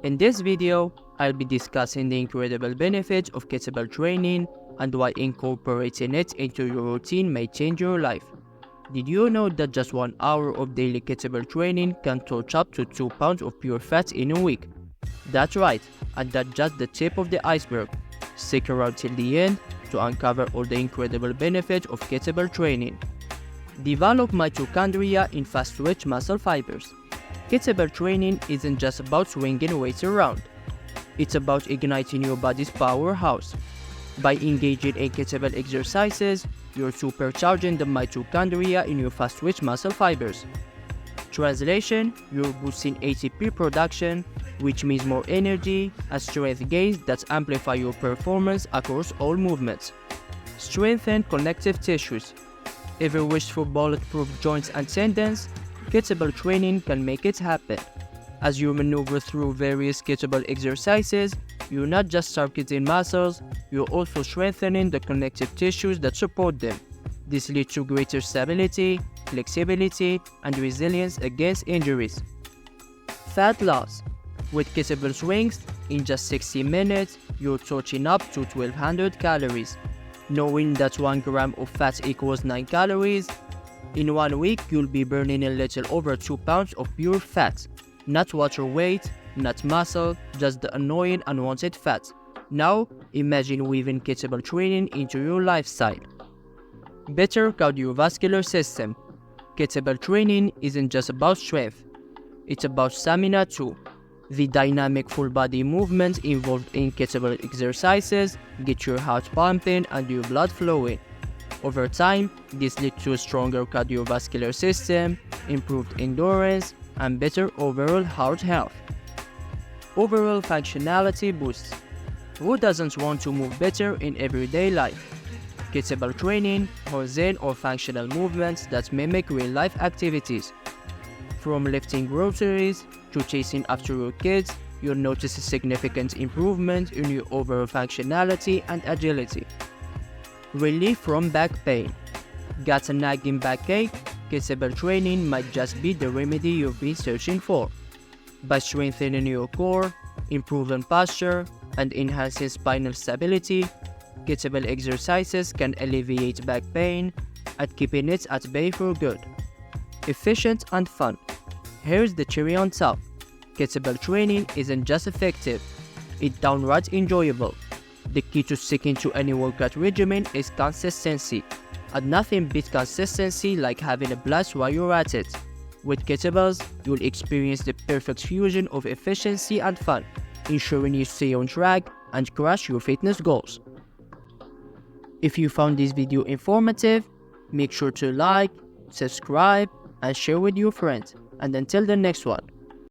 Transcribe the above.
In this video, I'll be discussing the incredible benefits of kettlebell training and why incorporating it into your routine may change your life. Did you know that just 1 hour of daily kettlebell training can torch up to 2 pounds of pure fat in a week? That's right, and that's just the tip of the iceberg. Stick around till the end to uncover all the incredible benefits of kettlebell training. Develop mitochondria in fast-twitch muscle fibers. Kettlebell training isn't just about swinging weights around. It's about igniting your body's powerhouse. By engaging in kettlebell exercises, you're supercharging the mitochondria in your fast-twitch muscle fibers. Translation: you're boosting ATP production, which means more energy and strength gains that amplify your performance across all movements. Strengthen connective tissues. Ever wished for bulletproof joints and tendons? Kettlebell training can make it happen. As you maneuver through various kettlebell exercises, you're not just targeting muscles, you're also strengthening the connective tissues that support them. This leads to greater stability, flexibility, and resilience against injuries. Fat loss. With kettlebell swings, in just 60 minutes, you're torching up to 1200 calories. Knowing that 1 gram of fat equals 9 calories, in 1 week you'll be burning a little over 2 pounds of pure fat. Not water weight, not muscle, just the annoying unwanted fat. Now, imagine weaving kettlebell training into your lifestyle. Better cardiovascular system. Kettlebell training isn't just about strength, it's about stamina too. The dynamic full-body movements involved in kettlebell exercises get your heart pumping and your blood flowing. Over time, this leads to a stronger cardiovascular system, improved endurance, and better overall heart health. Overall functionality boosts. Who doesn't want to move better in everyday life? Kettlebell training hones in on functional movements that mimic real-life activities. From lifting groceries to chasing after your kids, you'll notice a significant improvement in your overall functionality and agility. Relief from back pain. Got a nagging backache? Kettlebell training might just be the remedy you've been searching for. By strengthening your core, improving posture, and enhancing spinal stability, kettlebell exercises can alleviate back pain and keeping it at bay for good. Efficient and fun. Here's the cherry on top. Kettlebell training isn't just effective, it's downright enjoyable. The key to sticking to any workout regimen is consistency. And nothing beats consistency like having a blast while you're at it. With kettlebells, you'll experience the perfect fusion of efficiency and fun, ensuring you stay on track and crush your fitness goals. If you found this video informative, make sure to like, subscribe, and share with your friends. And until the next one.